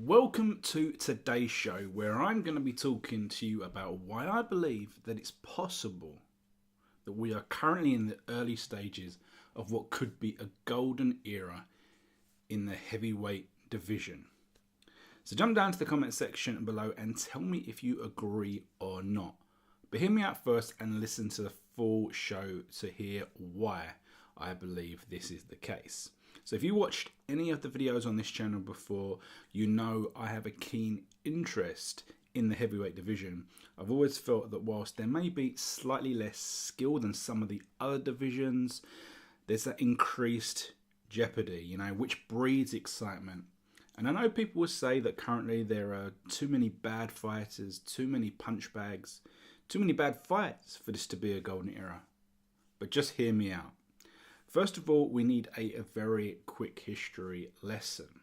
Welcome to today's show, where I'm going to be talking to you about why I believe that it's possible that we are currently in the early stages of what could be a golden era in the heavyweight division. So jump down to the comment section below and tell me if you agree or not. But hear me out first and listen to the full show to hear why I believe this is the case. So if you watched any of the videos on this channel before, you know I have a keen interest in the heavyweight division. I've always felt that whilst there may be slightly less skill than some of the other divisions, there's that increased jeopardy, which breeds excitement. And I know people will say that currently there are too many bad fighters, too many punch bags, too many bad fights for this to be a golden era. But just hear me out. First of all, we need a very quick history lesson.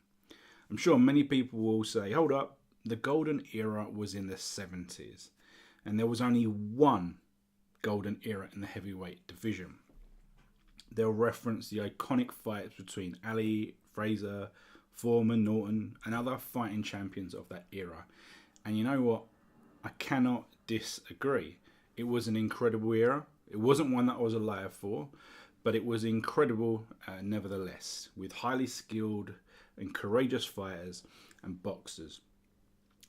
I'm sure many people will say, hold up, the golden era was in the 70s. And there was only one golden era in the heavyweight division. They'll reference the iconic fights between Ali, Fraser, Foreman, Norton, and other fighting champions of that era. And you know what? I cannot disagree. It was an incredible era. It wasn't one that I was alive for, but it was incredible nevertheless, with highly skilled and courageous fighters and boxers.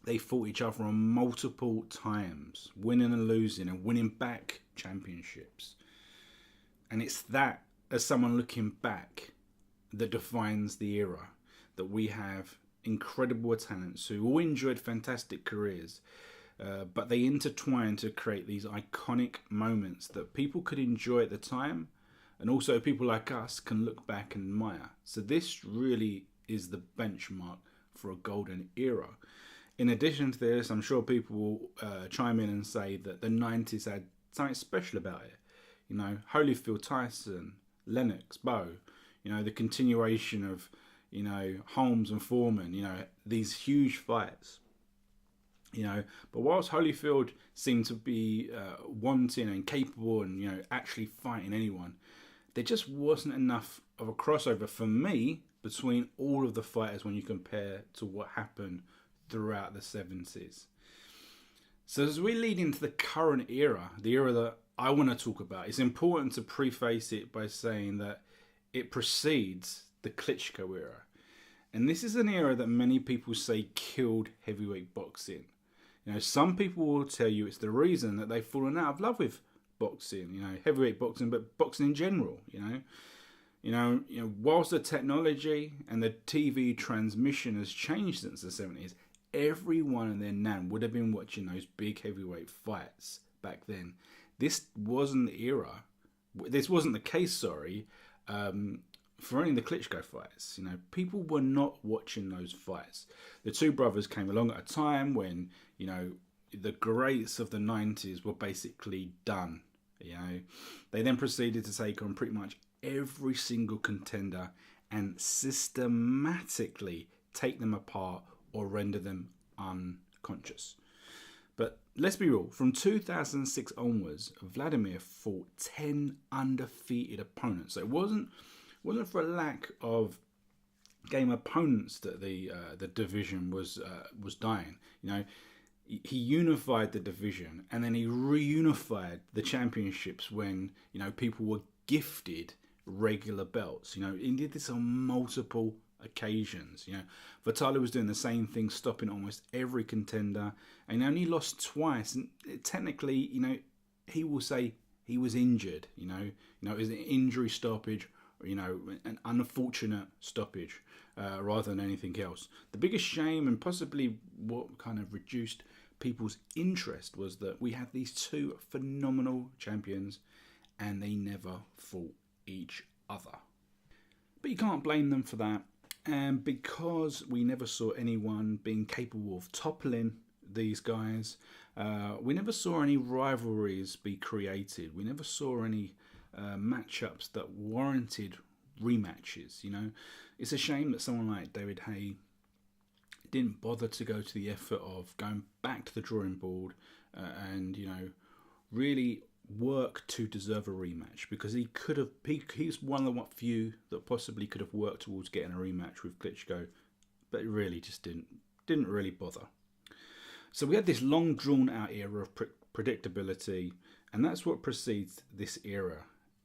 They fought each other on multiple times, winning and losing and winning back championships. And it's that, as someone looking back, that defines the era. That we have incredible talents who all enjoyed fantastic careers, but they intertwine to create these iconic moments that people could enjoy at the time, and also people like us can look back and admire. So this really is the benchmark for a golden era. In addition to this, I'm sure people will chime in and say that the 90s had something special about it. Holyfield, Tyson, Lennox, Bowe, the continuation of, Holmes and Foreman, these huge fights. But whilst Holyfield seemed to be wanting and capable and, actually fighting anyone, there just wasn't enough of a crossover for me between all of the fighters when you compare to what happened throughout the 70s. So as we lead into the current era, the era that I want to talk about, it's important to preface it by saying that it precedes the Klitschko era. And this is an era that many people say killed heavyweight boxing. Some people will tell you it's the reason that they've fallen out of love with boxing, heavyweight boxing, but boxing in general, whilst the technology and the TV transmission has changed since the 70s, everyone and their nan would have been watching those big heavyweight fights back then. This wasn't the era. This wasn't the case, for any of the Klitschko fights. People were not watching those fights. The two brothers came along at a time when, the greats of the 90s were basically done. They then proceeded to take on pretty much every single contender and systematically take them apart or render them unconscious. But let's be real, from 2006 onwards, Wladimir fought 10 undefeated opponents. So it wasn't for a lack of game opponents that the division was dying. He unified the division, and then he reunified the championships when people were gifted regular belts. He did this on multiple occasions. Vasyl was doing the same thing, stopping almost every contender, and he only lost twice. And technically, he will say he was injured. It was an injury stoppage, an unfortunate stoppage rather than anything else. The biggest shame, and possibly what kind of reduced people's interest, was that we had these two phenomenal champions and they never fought each other. But you can't blame them for that. And because we never saw anyone being capable of toppling these guys, we never saw any rivalries be created. We never saw any matchups that warranted rematches. It's a shame that someone like David Haye didn't bother to go to the effort of going back to the drawing board and really work to deserve a rematch, because he's one of the few that possibly could have worked towards getting a rematch with Klitschko, but it really just didn't didn't really bother. So we had this long drawn out era of predictability, and that's what precedes this era.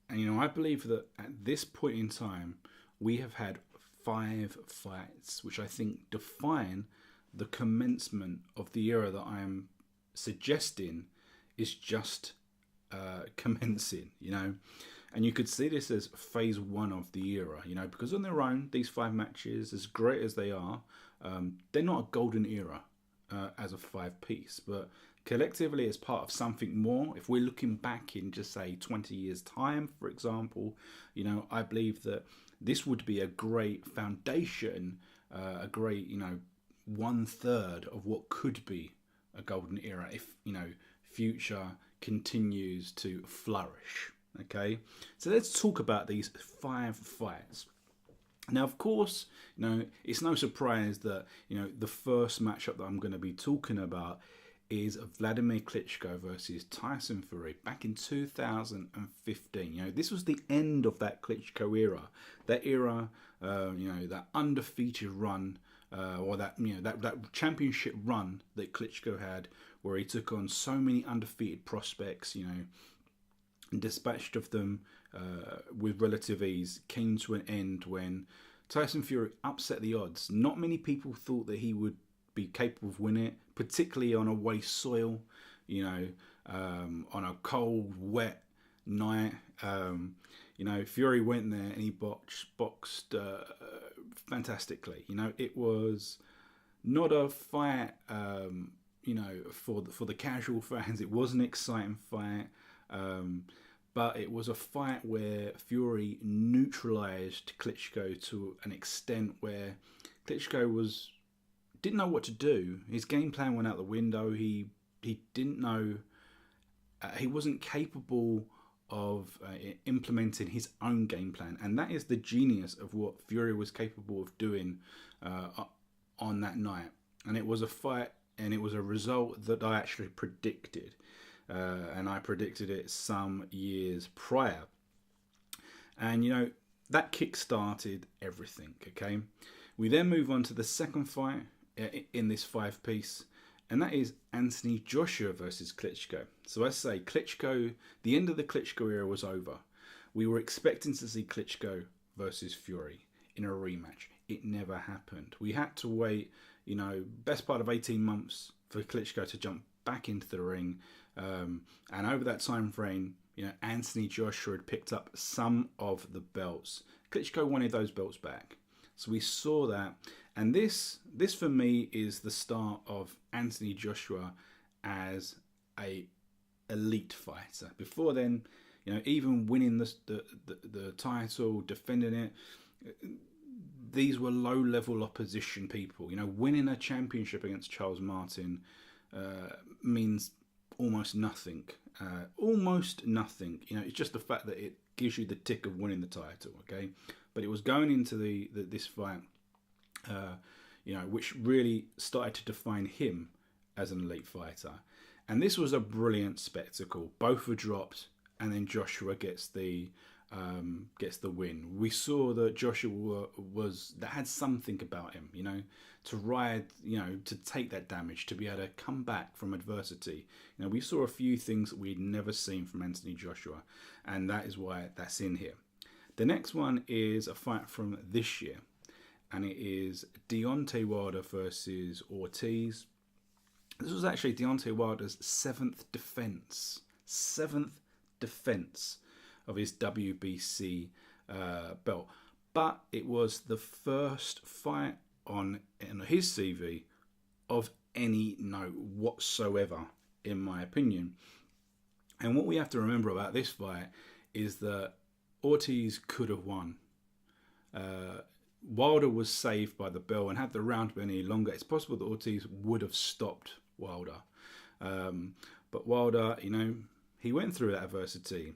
And I believe that at this point in time, we have had 5 fights, which I think define the commencement of the era that I am suggesting is just commencing, And you could see this as phase 1 of the era, because on their own, these 5 matches, as great as they are, they're not a golden era as a 5-piece, but collectively as part of something more. If we're looking back in just say 20 years time, for example, I believe that this would be a great foundation, a great 1/3 of what could be a golden era if future continues to flourish. Okay, so let's talk about these 5 fights. Now, of course, it's no surprise that the first matchup that I'm going to be talking about is Wladimir Klitschko versus Tyson Fury back in 2015. This was the end of that Klitschko era. That era, that undefeated run, or that championship run that Klitschko had, where he took on so many undefeated prospects, and dispatched of them with relative ease, came to an end when Tyson Fury upset the odds. Not many people thought that he would be capable of winning it, particularly on away soil, on a cold, wet night. Fury went there and he boxed fantastically. It was not a fight, for the casual fans. It was an exciting fight. But it was a fight where Fury neutralised Klitschko to an extent where Klitschko didn't know what to do. His game plan went out the window. He didn't know. He wasn't capable of implementing his own game plan, and that is the genius of what Fury was capable of doing on that night. And it was a fight, and it was a result that I actually predicted. And I predicted it some years prior. And, that kick-started everything, okay? We then move on to the second fight in this 5-piece, and that is Anthony Joshua versus Klitschko. So I say Klitschko, the end of the Klitschko era was over. We were expecting to see Klitschko versus Fury in a rematch. It never happened. We had to wait, best part of 18 months for Klitschko to jump back into the ring. And over that time frame, Anthony Joshua had picked up some of the belts. Klitschko wanted those belts back. So we saw that. And this for me is the start of Anthony Joshua as a elite fighter. Before then, even winning the title, defending it, these were low-level opposition people. Winning a championship against Charles Martin means almost nothing. Almost nothing. It's just the fact that it gives you the tick of winning the title, okay? But it was going into this fight, which really started to define him as an elite fighter. And this was a brilliant spectacle. Both were dropped, and then Joshua gets the win. We saw that Joshua had something about him, to ride, to take that damage, to be able to come back from adversity. We saw a few things that we'd never seen from Anthony Joshua, and that is why that's in here. The next one is a fight from this year, and it is Deontay Wilder versus Ortiz. This was actually Deontay Wilder's 7th defense of his WBC belt, but it was the first fight on his CV of any note whatsoever, in my opinion. And what we have to remember about this fight is that Ortiz could have won. Wilder was saved by the bell, and had the round been any longer, it's possible that Ortiz would have stopped Wilder. But Wilder, he went through that adversity,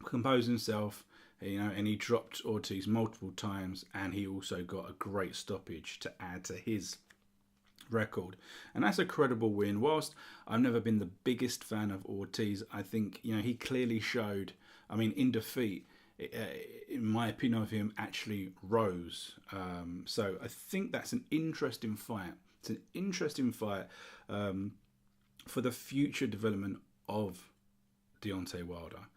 composed himself, and he dropped Ortiz multiple times, and he also got a great stoppage to add to his record. And that's a credible win. Whilst I've never been the biggest fan of Ortiz, I think, he clearly showed, in defeat, in my opinion of him, actually rose. So I think that's an interesting fight. It's an interesting fight for the future development of Deontay Wilder.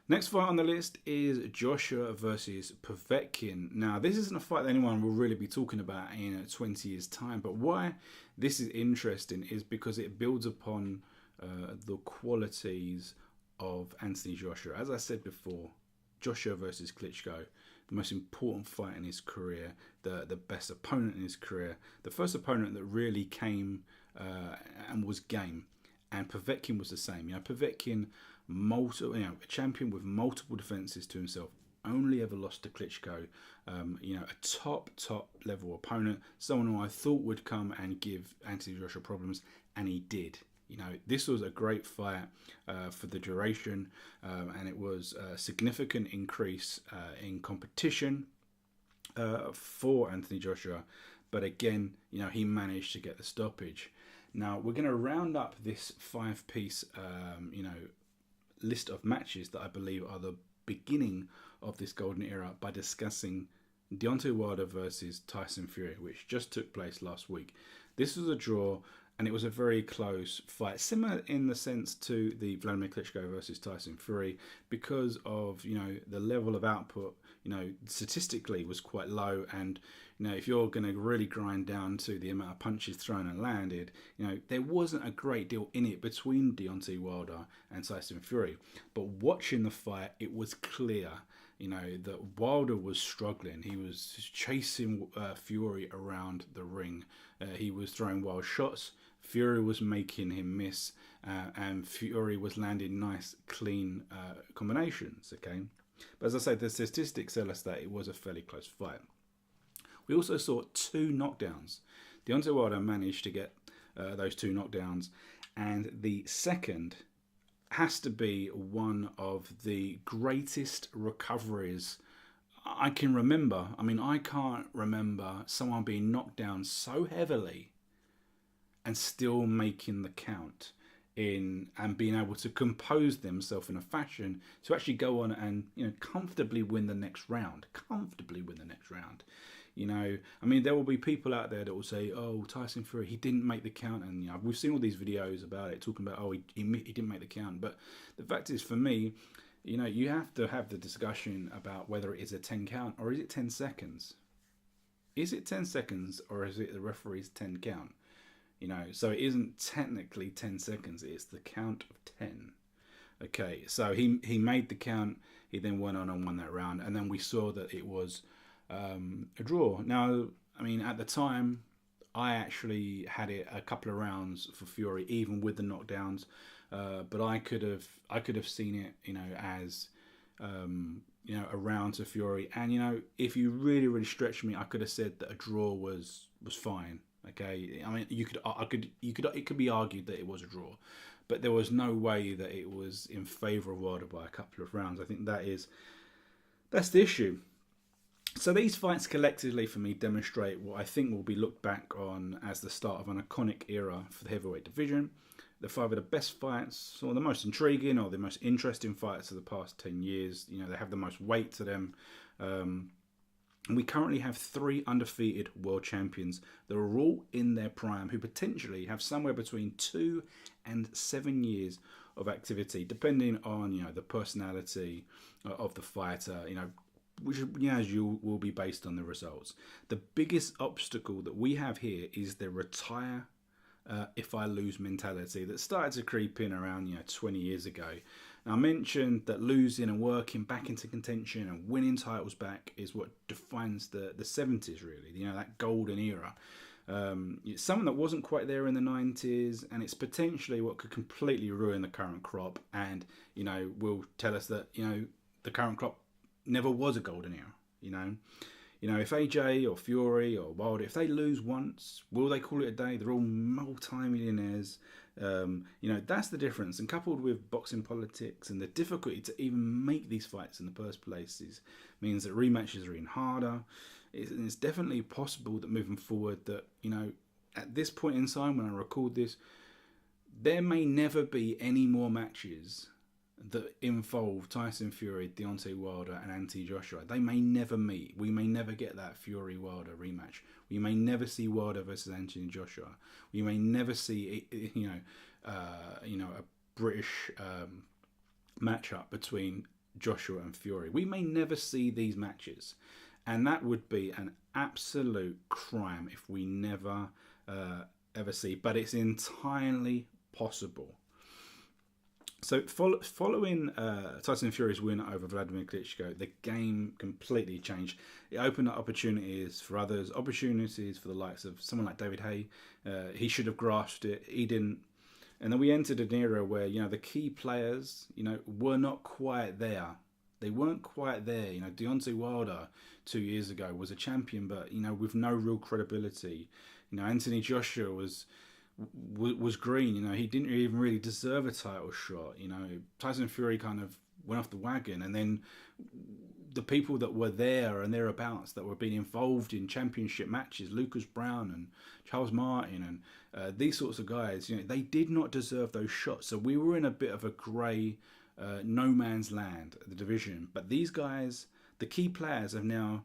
Next fight on the list is Joshua versus Povetkin. Now, this isn't a fight that anyone will really be talking about in 20 years' time, but why this is interesting is because it builds upon the qualities of Anthony Joshua. As I said before, Joshua versus Klitschko, the most important fight in his career, the best opponent in his career, the first opponent that really came and was game. And Povetkin was the same. Povetkin, a champion with multiple defences to himself, only ever lost to Klitschko. A top level opponent, someone who I thought would come and give Anthony Joshua problems, and he did. This was a great fight for the duration, and it was a significant increase in competition for Anthony Joshua. But again, he managed to get the stoppage. Now, we're going to round up this 5-piece, list of matches that I believe are the beginning of this golden era by discussing Deontay Wilder versus Tyson Fury, which just took place last week. This was a draw, and it was a very close fight, similar in the sense to the Wladimir Klitschko versus Tyson Fury, because of the level of output. Statistically was quite low, and if you're going to really grind down to the amount of punches thrown and landed, there wasn't a great deal in it between Deontay Wilder and Tyson Fury. But watching the fight, it was clear, that Wilder was struggling. He was chasing Fury around the ring. He was throwing wild shots. Fury was making him miss, and Fury was landing nice, clean combinations. Okay, but as I say, the statistics tell us that it was a fairly close fight. We also saw 2 knockdowns. Deontay Wilder managed to get those 2 knockdowns, and the second has to be one of the greatest recoveries I can remember. I can't remember someone being knocked down so heavily and still making the count and being able to compose themselves in a fashion to actually go on and comfortably win the next round. There will be people out there that will say, "Oh, Tyson Fury, he didn't make the count," and we've seen all these videos about it talking about, "Oh, he didn't make the count." But the fact is, for me, you have to have the discussion about whether it is a 10 count or is it 10 seconds. Is it 10 seconds or is it the referee's 10 count? So it isn't technically 10 seconds, it's the count of 10. Okay, so he made the count, he then went on and won that round, and then we saw that it was a draw. Now, at the time, I actually had it a couple of rounds for Fury, even with the knockdowns, but I could have seen it, as a round to Fury, and if you really stretch me, I could have said that a draw was fine. Okay, it could be argued that it was a draw, but there was no way that it was in favour of Wilder by a couple of rounds. I think that's the issue. So these fights collectively for me demonstrate what I think will be looked back on as the start of an iconic era for the heavyweight division. They're 5 of the best fights, or the most intriguing, or the most interesting fights of the past 10 years. They have the most weight to them. And we currently have 3 undefeated world champions that are all in their prime, who potentially have somewhere between 2 and 7 years of activity, depending on the personality of the fighter. Which as you will be based on the results. The biggest obstacle that we have here is the retire if I lose mentality that started to creep in around 20 years ago. Now, I mentioned that losing and working back into contention and winning titles back is what defines the 70s, really. That golden era. It's something that wasn't quite there in the 90s, and it's potentially what could completely ruin the current crop, and will tell us that the current crop never was a golden era. If AJ or Fury or Wilder, if they lose once, will they call it a day? They're all multi-millionaires. That's the difference. And coupled with boxing politics and the difficulty to even make these fights in the first place means that rematches are even harder. It's definitely possible that moving forward that, at this point in time when I record this, there may never be any more matches that involve Tyson Fury, Deontay Wilder, and Anthony Joshua. They may never meet. We may never get that Fury Wilder rematch. We may never see Wilder versus Anthony Joshua. We may never see a British matchup between Joshua and Fury. We may never see these matches, and that would be an absolute crime if we never ever see. But it's entirely possible. So following Tyson Fury's win over Wladimir Klitschko, the game completely changed. It opened up opportunities for others, opportunities for the likes of someone like David Haye. He should have grasped it. He didn't. And then we entered an era where, the key players, were not quite there. They weren't quite there. Deontay Wilder 2 years ago was a champion, but, with no real credibility. Anthony Joshua was green. He didn't even really deserve a title shot. Tyson Fury kind of went off the wagon, and then the people that were there and thereabouts that were being involved in championship matches, Browne and Charles Martin and these sorts of guys, they did not deserve those shots. So we were in a bit of a grey no man's land, the division. But these guys, the key players, have now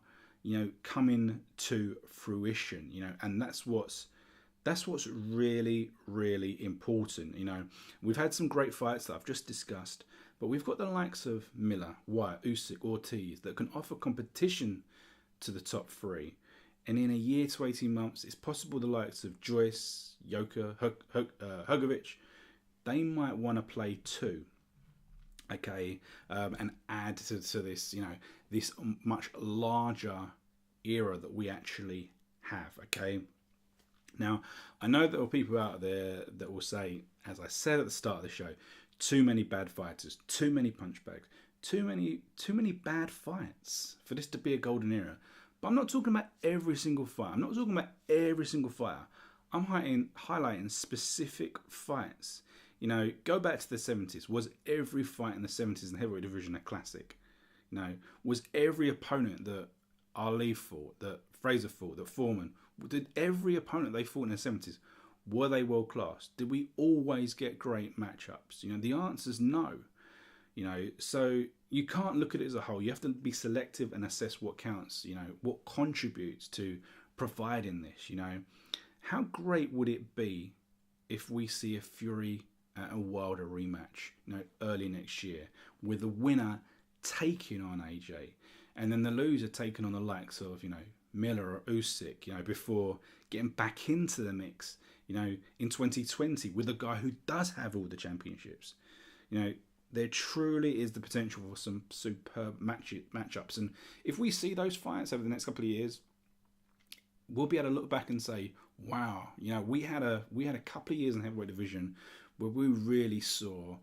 coming to fruition. And that's what's really, really important. We've had some great fights that I've just discussed, but we've got the likes of Miller, Wyatt, Usyk, Ortiz that can offer competition to the top three. And in a year to 18 months, it's possible the likes of Joyce, Yoka, Hugovic, they might want to play too. Okay, and add to this, this much larger era that we actually have. Okay. Now, I know there are people out there that will say, as I said at the start of the show, too many bad fighters, too many punch bags, too many bad fights for this to be a golden era. But I'm not talking about every single fight. I'm not talking about every single fighter. I'm highlighting specific fights. Go back to the 70s. Was every fight in the 70s in the heavyweight division a classic? Was every opponent that Ali fought, that Fraser fought, that Foreman, did every opponent they fought in the 70s, were they world class? Did we always get great matchups? The answer's no. So you can't look at it as a whole. You have to be selective and assess what counts, what contributes to providing this. How great would it be if we see a Fury and a Wilder rematch, early next year, with the winner taking on AJ, and then the loser taking on the likes of, Miller or Usyk, before getting back into the mix, in 2020 with a guy who does have all the championships. There truly is the potential for some superb matchups. And if we see those fights over the next couple of years, we'll be able to look back and say, wow, we had a couple of years in the heavyweight division where we really saw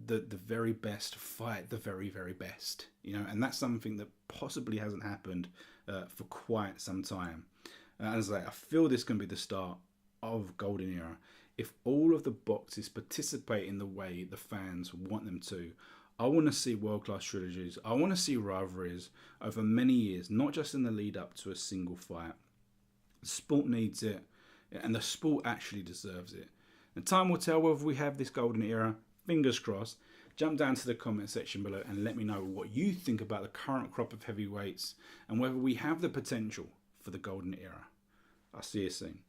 the very best fight the very, very best. And that's something that possibly hasn't happened for quite some time. As I feel this can be the start of golden era. If all of the boxes participate in the way the fans want them to, I want to see world-class trilogies. I want to see rivalries over many years, not just in the lead up to a single fight. The sport needs it, and the sport actually deserves it. And time will tell whether we have this golden era. Fingers crossed. Jump down to the comment section below and let me know what you think about the current crop of heavyweights and whether we have the potential for the golden era. I'll see you soon.